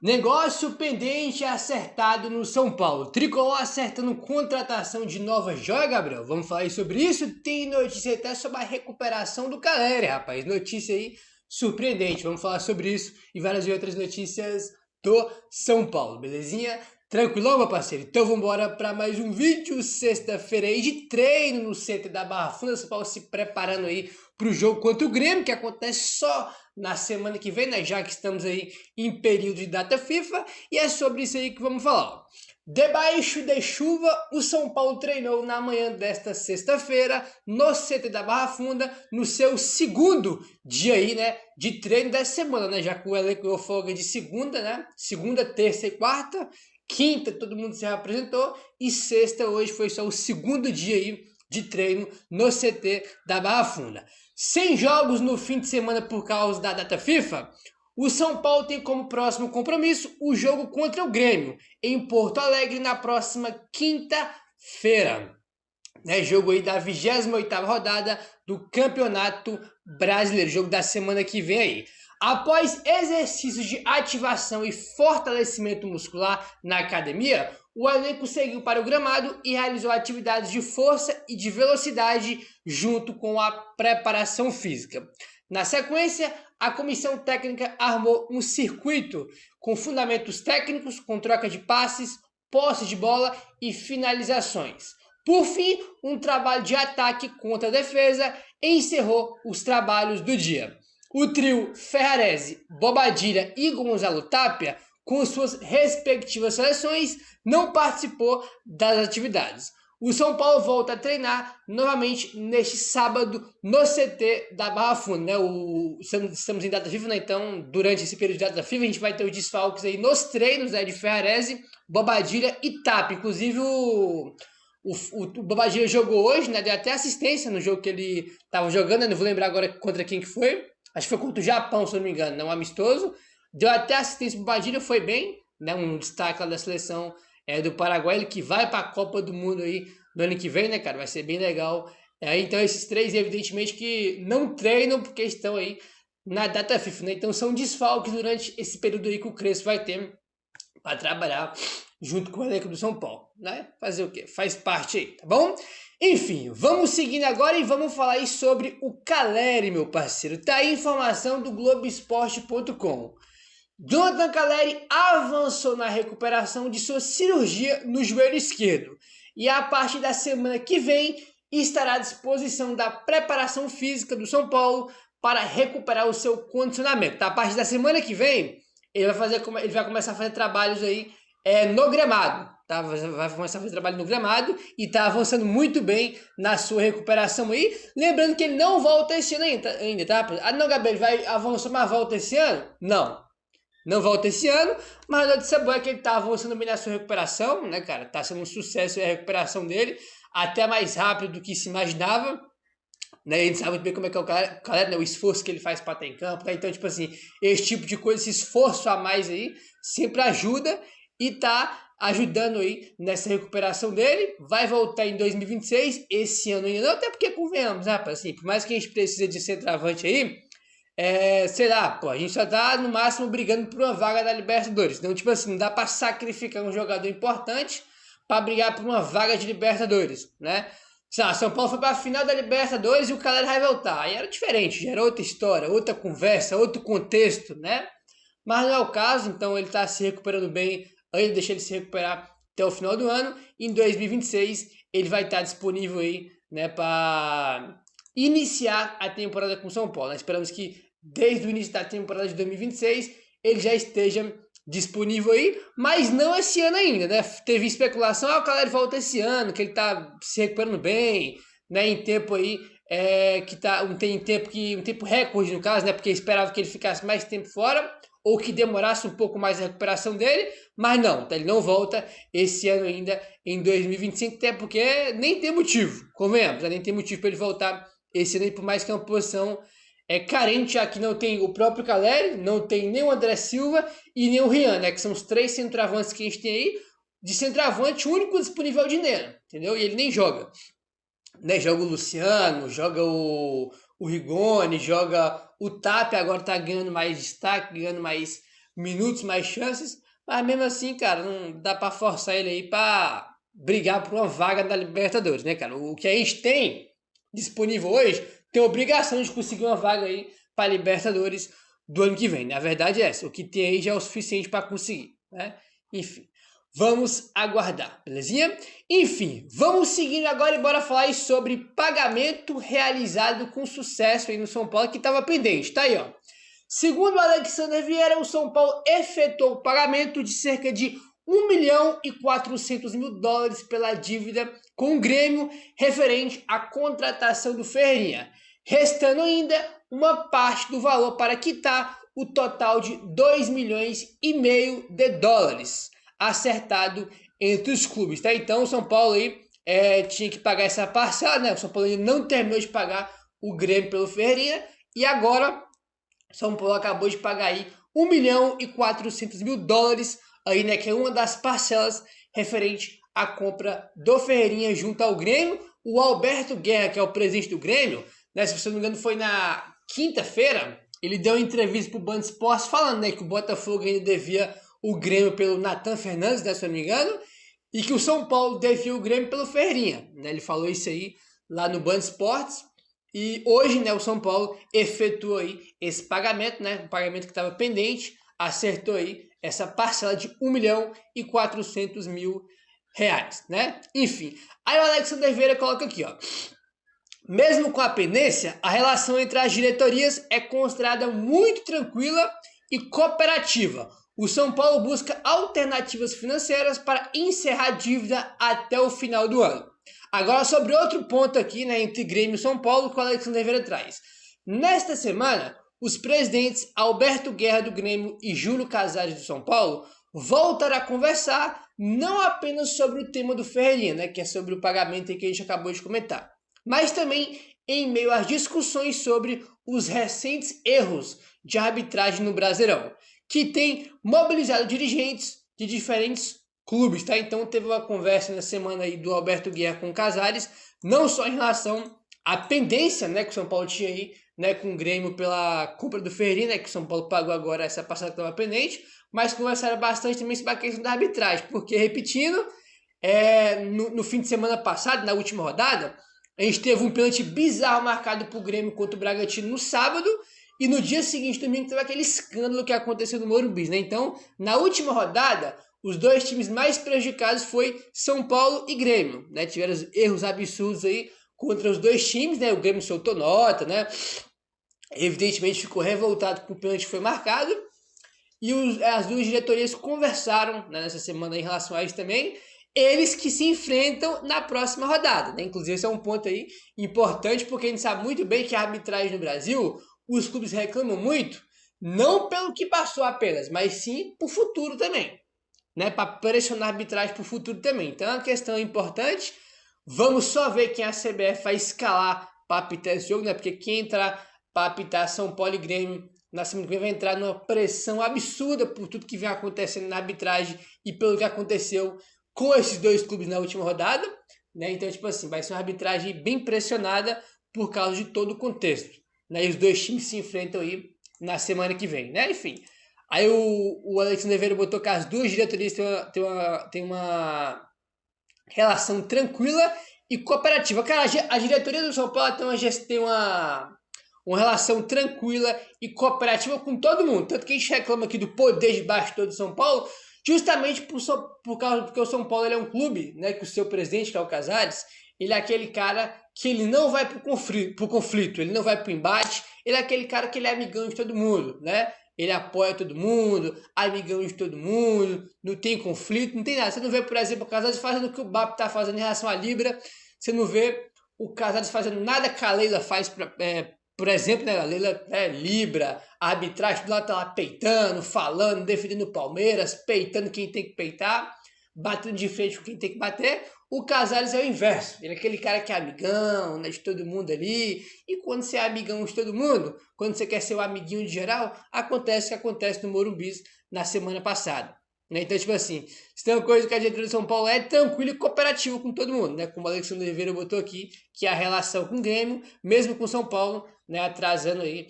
Negócio pendente acertado no São Paulo. Tricolor acertando contratação de nova joia, Gabriel. Vamos falar aí sobre isso? Tem notícia até sobre a recuperação do Caleri, rapaz. Notícia aí surpreendente. Vamos falar sobre isso e várias outras notícias do São Paulo, belezinha? Tranquilão, meu parceiro? Então vamos embora para mais um vídeo, sexta-feira aí de treino no CT da Barra Funda. São Paulo se preparando aí para o jogo contra o Grêmio, que acontece só na semana que vem, né? Já que estamos aí em período de data FIFA, e é sobre isso aí que vamos falar. Debaixo de chuva, o São Paulo treinou na manhã desta sexta-feira no CT da Barra Funda, no seu segundo dia aí, né, de treino dessa semana, né, já que o elenco deu folga de segunda, né, segunda, terça e quarta, quinta todo mundo se apresentou e sexta hoje foi só o segundo dia aí de treino no CT da Barra Funda. Sem jogos no fim de semana por causa da data FIFA, o São Paulo tem como próximo compromisso o jogo contra o Grêmio, em Porto Alegre, na próxima quinta-feira. Né, jogo aí da 28ª rodada do Campeonato Brasileiro, jogo da semana que vem aí. Após exercícios de ativação e fortalecimento muscular na academia, o elenco seguiu para o gramado e realizou atividades de força e de velocidade junto com a preparação física. Na sequência, a comissão técnica armou um circuito com fundamentos técnicos, com troca de passes, posse de bola e finalizações. Por fim, um trabalho de ataque contra a defesa encerrou os trabalhos do dia. O trio Ferrarese, Bobadilla e Gonzalo Tapia, com suas respectivas seleções, não participou das atividades. O São Paulo volta a treinar novamente neste sábado no CT da Barra Funda, né? Estamos em data FIFA, né? Então durante esse período de data FIFA a gente vai ter os desfalques aí nos treinos, né, de Ferrarese, Bobadilla e Tapia. Inclusive o Bobadilla jogou hoje, né? Deu até assistência no jogo que ele estava jogando, né? Não vou lembrar agora contra quem que foi. Acho que foi contra o Japão, se eu não me engano, não, amistoso. Deu até assistência pro Bobadilla, foi bem, né? Um destaque lá da seleção do Paraguai, ele que vai para a Copa do Mundo aí no ano que vem, né, cara? Vai ser bem legal. Então esses três, evidentemente, que não treinam porque estão aí na data FIFA, né? Então são desfalques durante esse período aí que o Crespo vai ter para trabalhar junto com o elenco do São Paulo, né? Fazer o quê? Faz parte aí, tá bom? Enfim, vamos seguindo agora e vamos falar aí sobre o Caleri, meu parceiro. Tá aí informação do Globoesporte.com. Jonathan Caleri avançou na recuperação de sua cirurgia no joelho esquerdo e a partir da semana que vem estará à disposição da preparação física do São Paulo para recuperar o seu condicionamento. Tá? A partir da semana que vem ele vai começar a fazer trabalhos aí no gramado. Tá? Vai começar a fazer trabalho no gramado e está avançando muito bem na sua recuperação aí. Lembrando que ele não volta esse ano ainda, tá? Ah, não, Gabriel, vai avançar, mas volta esse ano? Não volta esse ano, mas a notícia boa é que ele tá avançando bem na sua recuperação, né, cara? Tá sendo um sucesso a recuperação dele, até mais rápido do que se imaginava, né? A gente sabe muito bem como é que é o cara, né? O esforço que ele faz para estar em campo, né? Então, tipo assim, esse tipo de coisa, esse esforço a mais aí, sempre ajuda e tá ajudando aí nessa recuperação dele. Vai voltar em 2026, esse ano ainda não, até porque convenhamos, né, rapaz? Assim, por mais que a gente precise de centroavante aí, sei lá, pô, a gente só tá no máximo brigando por uma vaga da Libertadores. Então, tipo assim, não dá pra sacrificar um jogador importante pra brigar por uma vaga de Libertadores, né? Sei lá, São Paulo foi pra final da Libertadores e o Caleri vai voltar. Aí era diferente, já era outra história, outra conversa, outro contexto, né? Mas não é o caso, então ele tá se recuperando bem, ainda deixa ele se recuperar até o final do ano. Em 2026 ele vai estar disponível aí, né, para iniciar a temporada com o São Paulo. Nós esperamos que desde o início da temporada de 2026 ele já esteja disponível aí, mas não esse ano ainda, né? Teve especulação, o Caleri volta esse ano, que ele tá se recuperando bem, né, em tempo aí, que tá um tempo recorde no caso, né? Porque esperava que ele ficasse mais tempo fora ou que demorasse um pouco mais a recuperação dele, mas não, ele não volta esse ano ainda em 2025, até porque nem tem motivo, convenhamos, né? Nem tem motivo para ele voltar esse ano, por mais que é uma posição carente, já que não tem o próprio Caleri, não tem nem o André Silva e nem o Rian, né? Que são os três centroavantes que a gente tem aí. De centroavante, o único disponível é o Dineno, entendeu? E ele nem joga. Né? Joga o Luciano, joga o Rigoni, joga o Tapia, agora tá ganhando mais destaque, ganhando mais minutos, mais chances, mas mesmo assim, cara, não dá para forçar ele aí para brigar por uma vaga da Libertadores, né, cara? O que a gente tem disponível hoje tem a obrigação de conseguir uma vaga aí para Libertadores do ano que vem, né? A verdade é essa, o que tem aí já é o suficiente para conseguir, né? Enfim, vamos aguardar, belezinha? Enfim, vamos seguindo agora e bora falar aí sobre pagamento realizado com sucesso aí no São Paulo que estava pendente, tá aí, ó. Segundo o Alexander Vieira, o São Paulo efetuou o pagamento de cerca de 1.400.000 dólares pela dívida com o Grêmio referente à contratação do Ferreirinha, restando ainda uma parte do valor para quitar o total de 2,5 milhões de dólares acertado entre os clubes, tá? Então o São Paulo aí tinha que pagar essa parcela, né? O São Paulo ainda não terminou de pagar o Grêmio pelo Ferreirinha e agora São Paulo acabou de pagar aí 1.400.000 dólares aí, né, que é uma das parcelas referente à compra do Ferreirinha junto ao Grêmio. O Alberto Guerra, que é o presidente do Grêmio, né, se você não me engano foi na quinta-feira, ele deu uma entrevista para o Band Esportes falando, né, que o Botafogo ainda devia o Grêmio pelo Nathan Fernandes, né, se eu não me engano, e que o São Paulo devia o Grêmio pelo Ferreirinha, né, ele falou isso aí lá no Band Esportes. E hoje, né, o São Paulo efetuou aí esse pagamento, né, um pagamento que estava pendente, acertou aí essa parcela de 1.400.000 reais, né? Enfim, aí o Alexander Vieira coloca aqui, ó. Mesmo com a pendência, a relação entre as diretorias é considerada muito tranquila e cooperativa. O São Paulo busca alternativas financeiras para encerrar a dívida até o final do ano. Agora sobre outro ponto aqui, né, entre Grêmio e São Paulo, que o Alexander Vieira traz. Nesta semana, os presidentes Alberto Guerra do Grêmio e Júlio Casares do São Paulo voltaram a conversar não apenas sobre o tema do Ferreirinha, né, que é sobre o pagamento que a gente acabou de comentar, mas também em meio às discussões sobre os recentes erros de arbitragem no Brasileirão, que tem mobilizado dirigentes de diferentes clubes, tá? Então teve uma conversa na semana aí do Alberto Guerra com o Casares, não só em relação à pendência, né, que o São Paulo tinha aí, né, com o Grêmio pela compra do Ferreirinha, né, que o São Paulo pagou agora essa parcela que estava pendente, mas conversaram bastante também sobre a questão da arbitragem, porque, repetindo, no fim de semana passado, na última rodada, a gente teve um pênalti bizarro marcado para o Grêmio contra o Bragantino no sábado, e no dia seguinte, domingo, teve aquele escândalo que aconteceu no Morumbi, né? Então, na última rodada, os dois times mais prejudicados foi São Paulo e Grêmio, né? Tiveram erros absurdos aí contra os dois times, né? O Grêmio soltou nota, né? Evidentemente ficou revoltado com o pênalti que foi marcado. E as duas diretorias conversaram, né, nessa semana em relação a isso também. Eles que se enfrentam na próxima rodada, né? Inclusive esse é um ponto aí importante, porque a gente sabe muito bem que a arbitragem no Brasil, os clubes reclamam muito, não pelo que passou apenas, mas sim para o futuro também, né? Para pressionar a arbitragem para o futuro também. Então é uma questão importante. Vamos só ver quem a CBF vai escalar para apitar esse jogo, né? Porque quem entrar para apitar São Paulo e Grêmio na semana que vem vai entrar numa pressão absurda por tudo que vem acontecendo na arbitragem e pelo que aconteceu com esses dois clubes na última rodada, né? Então, tipo assim, vai ser uma arbitragem bem pressionada por causa de todo o contexto, né? E os dois times se enfrentam aí na semana que vem, né? Enfim, aí o Alexander Vieira botou que as duas diretorias têm uma relação tranquila e cooperativa. Cara, a diretoria do São Paulo tem uma relação tranquila e cooperativa com todo mundo. Tanto que a gente reclama aqui do poder de bastidor do São Paulo, justamente por causa porque o São Paulo ele é um clube, né, que o seu presidente, que é o Casares, ele é aquele cara que ele não vai pro conflito, ele não vai pro embate, ele é aquele cara que ele é amigão de todo mundo, né? Ele apoia todo mundo, amigão de todo mundo, não tem conflito, não tem nada. Você não vê, por exemplo, o Casares fazendo o que o BAP tá fazendo em relação à Libra, você não vê o Casares fazendo nada que a Leila faz por exemplo, né, a Leila Libra, a arbitragem do lado tá lá peitando, falando, defendendo o Palmeiras, peitando quem tem que peitar, batendo de frente com quem tem que bater. O Casares é o inverso, ele é aquele cara que é amigão, né, de todo mundo ali, e quando você é amigão de todo mundo, quando você quer ser o amiguinho de geral, acontece o que acontece no Morumbi na semana passada. Então, tipo assim, se tem uma coisa que a diretoria de São Paulo é tranquila e cooperativa com todo mundo, né? Como o Alexandre Oliveira botou aqui, que é a relação com o Grêmio, mesmo com o São Paulo, né? Atrasando aí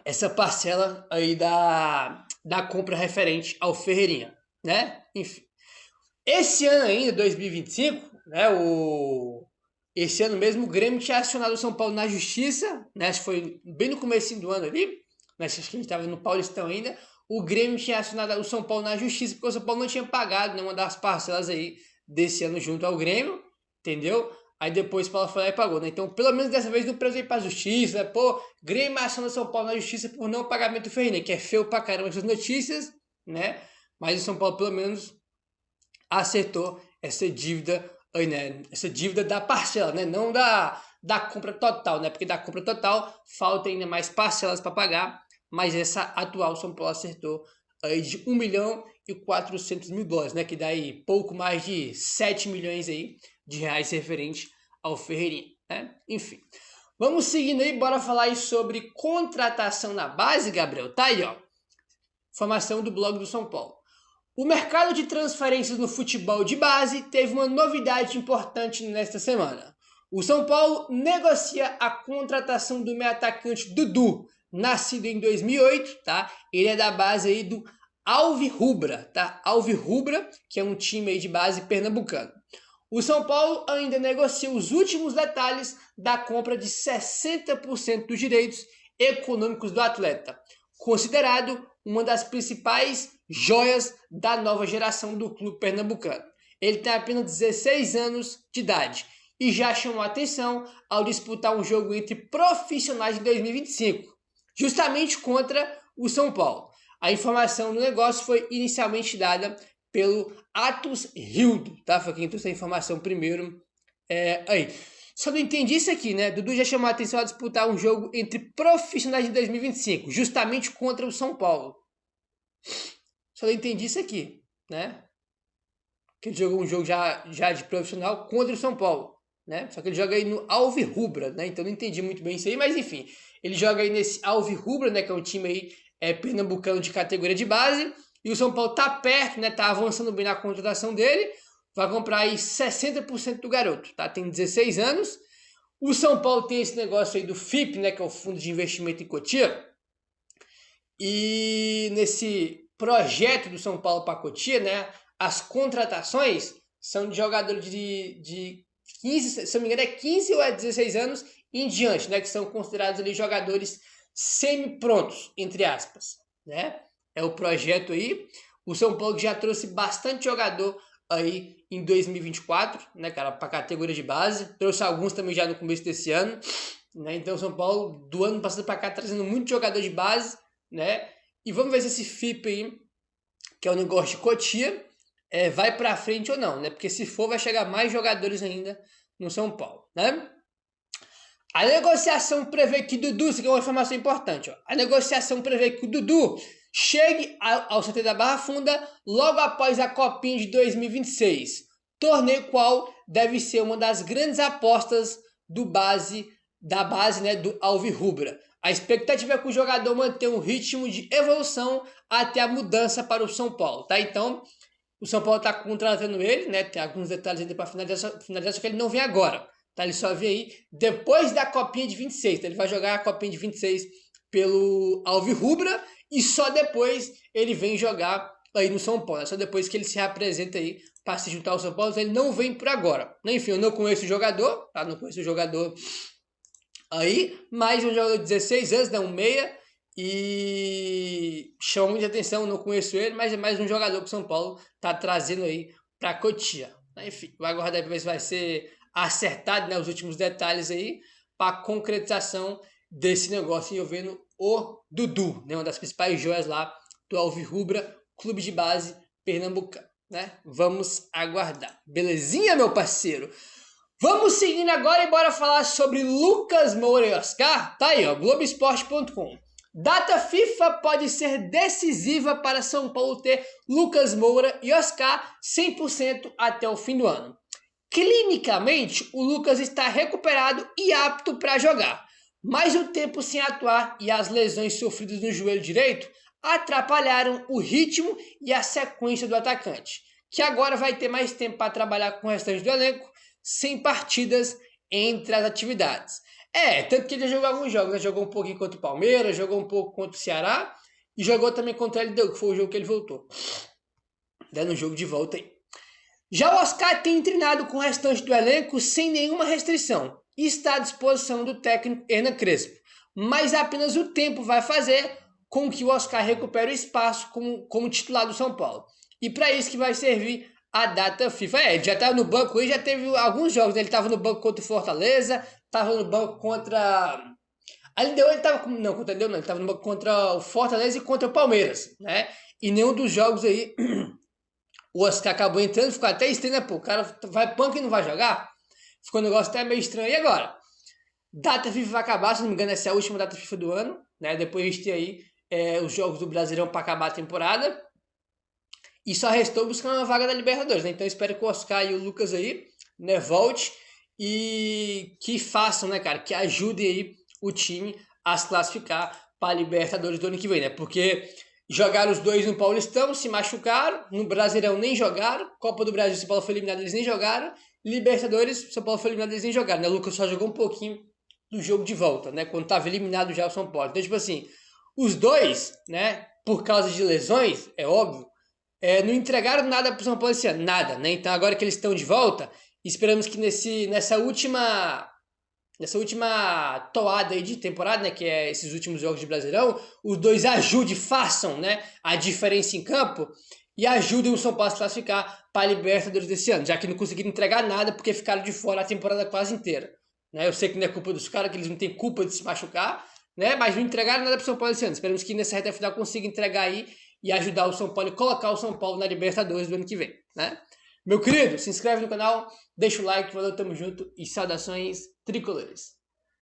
essa parcela aí da compra referente ao Ferreirinha, né? Enfim. Esse ano ainda, 2025, né, esse ano mesmo, o Grêmio tinha acionado o São Paulo na justiça, né, acho que foi bem no comecinho do ano ali, né, acho que a gente estava no Paulistão ainda, o Grêmio tinha acionado o São Paulo na justiça, porque o São Paulo não tinha pagado nenhuma das parcelas aí desse ano junto ao Grêmio, entendeu? Aí depois o Paulo foi lá e pagou, né? Então, pelo menos dessa vez não precisou ir pra justiça, né? Pô, Grêmio aciona o São Paulo na justiça por não pagamento do Ferreirinha, que é feio pra caramba essas notícias, né? Mas o São Paulo, pelo menos, acertou essa dívida aí, né? Essa dívida da parcela, né? Não da compra total, né? Porque da compra total falta ainda mais parcelas para pagar, mas essa atual São Paulo acertou aí de 1.400.000 dólares, né? Que dá aí pouco mais de 7 milhões aí de reais referente ao Ferreirinha, né? Enfim. Vamos seguindo aí, bora falar aí sobre contratação na base, Gabriel. Tá aí, ó. Informação do blog do São Paulo. O mercado de transferências no futebol de base teve uma novidade importante nesta semana. O São Paulo negocia a contratação do meio atacante Dudu, nascido em 2008, tá? Ele é da base aí do Alvirrubra, tá? Alvirrubra, que é um time aí de base pernambucano. O São Paulo ainda negocia os últimos detalhes da compra de 60% dos direitos econômicos do atleta, considerado uma das principais joias da nova geração do clube pernambucano. Ele tem apenas 16 anos de idade e já chamou a atenção ao disputar um jogo entre profissionais em 2025, justamente contra o São Paulo. A informação do negócio foi inicialmente dada pelo Atos Hildo, tá? Foi quem trouxe a informação primeiro. Aí. Só não entendi isso aqui, né? Dudu já chamou a atenção a disputar um jogo entre profissionais em 2025, justamente contra o São Paulo. Só não entendi isso aqui, né? Que ele jogou um jogo já de profissional contra o São Paulo, né? Só que ele joga aí no Alvirrubra, né? Então não entendi muito bem isso aí, mas enfim. Ele joga aí nesse Alvirrubra, né? Que é um time aí pernambucano de categoria de base. E o São Paulo tá perto, né? Tá avançando bem na contratação dele. Vai comprar aí 60% do garoto, tá? Tem 16 anos. O São Paulo tem esse negócio aí do FIP, né? Que é o Fundo de Investimento em Cotia. E nesse projeto do São Paulo para Cotia, né? As contratações são de jogadores de 15, se não me engano, é 15 ou 16 anos em diante, né? Que são considerados ali jogadores semi-prontos, entre aspas, né? É o projeto aí. O São Paulo já trouxe bastante jogador aí em 2024, né, cara, para categoria de base. Trouxe alguns também já no começo desse ano, né? Então o São Paulo do ano passado para cá trazendo muito jogador de base, né? E vamos ver se esse FIP aí, que é o negócio de Cotia, vai para frente ou não, né? Porque se for vai chegar mais jogadores ainda no São Paulo, né? A negociação prevê que Dudu, isso aqui é uma informação importante, ó. A negociação prevê que o Dudu chegue ao CT da Barra Funda logo após a Copinha de 2026, torneio qual deve ser uma das grandes apostas da base, né, do Alvirrubra. A expectativa é que o jogador mantenha um ritmo de evolução até a mudança para o São Paulo, tá? Então, o São Paulo está contratando ele, né? Tem alguns detalhes ainda para finalizar, só que ele não vem agora, tá? Ele só vem aí depois da Copinha de 26, tá? Ele vai jogar a Copinha de 26 pelo Alvirrubra e só depois ele vem jogar aí no São Paulo, né? Só depois que ele se reapresenta aí para se juntar ao São Paulo, então ele não vem por agora. Enfim, eu não conheço o jogador, tá? Não conheço o jogador aí, mas é um jogador de 16 anos, né? Um meia, e chama muita atenção, não conheço ele, mas é mais um jogador que o São Paulo tá trazendo aí para Cotia. Enfim, vai aguardar para ver se vai ser acertado, né, os últimos detalhes aí para a concretização desse negócio envolvendo o Dudu, né, uma das principais joias lá do Alvirrubra, clube de base pernambucano, né? Vamos aguardar. Belezinha, meu parceiro? Vamos seguindo agora e bora falar sobre Lucas Moura e Oscar. Tá aí, ó, Globoesporte.com. Data FIFA pode ser decisiva para São Paulo ter Lucas Moura e Oscar 100% até o fim do ano. Clinicamente, o Lucas está recuperado e apto para jogar, mas o tempo sem atuar e as lesões sofridas no joelho direito atrapalharam o ritmo e a sequência do atacante, que agora vai ter mais tempo para trabalhar com o restante do elenco, sem partidas entre as atividades. Tanto que ele já jogou alguns jogos, né? Jogou um pouquinho contra o Palmeiras, jogou um pouco contra o Ceará, E jogou também contra a LDU, que foi o jogo que ele voltou. Dando um jogo de volta aí. Já o Oscar tem treinado com o restante do elenco sem nenhuma restrição e está à disposição do técnico Hernan Crespo. Mas apenas o tempo vai fazer com que o Oscar recupere o espaço como titular do São Paulo. E para isso que vai servir a data FIFA. Ele já estava no banco, ele já teve alguns jogos, né? Ele estava no banco contra o Fortaleza, estava no banco contra... A LDU ele estava... Não, contra a LDU não, ele estava no banco contra o Fortaleza e contra o Palmeiras, né? E nenhum dos jogos aí... O Oscar acabou entrando, ficou até estranho, né? Pô, o cara vai punk e não vai jogar? Ficou um negócio até meio estranho. E agora? Data FIFA vai acabar, se não me engano, essa é a última data FIFA do ano, né? Depois a gente tem aí os jogos do Brasileirão para acabar a temporada. E só restou buscar uma vaga da Libertadores, né? Então eu espero que o Oscar e o Lucas aí, né, volte e que façam, né, cara? Que ajudem aí o time a se classificar para a Libertadores do ano que vem, né? Porque... jogaram os dois no Paulistão, se machucaram, no Brasileirão nem jogaram, Copa do Brasil, São Paulo foi eliminado, eles nem jogaram, Libertadores, São Paulo foi eliminado, eles nem jogaram, né? O Lucas só jogou um pouquinho do jogo de volta, né? Quando estava eliminado já o São Paulo. Então, tipo assim, os dois, né, por causa de lesões, é óbvio, não entregaram nada pro São Paulo esse ano, nada, né? Então agora que eles estão de volta, esperamos que nessa última toada aí de temporada, né, que é esses últimos jogos de Brasileirão, os dois ajudem, façam, né, a diferença em campo e ajudem o São Paulo a se classificar para a Libertadores desse ano, já que não conseguiram entregar nada porque ficaram de fora a temporada quase inteira. Né? Eu sei que não é culpa dos caras, que eles não têm culpa de se machucar, né, mas não entregaram nada para o São Paulo esse ano. Esperamos que nessa reta final consiga entregar aí e ajudar o São Paulo e colocar o São Paulo na Libertadores do ano que vem, né? Meu querido, se inscreve no canal, deixa o like, valeu, tamo junto e saudações tricolores.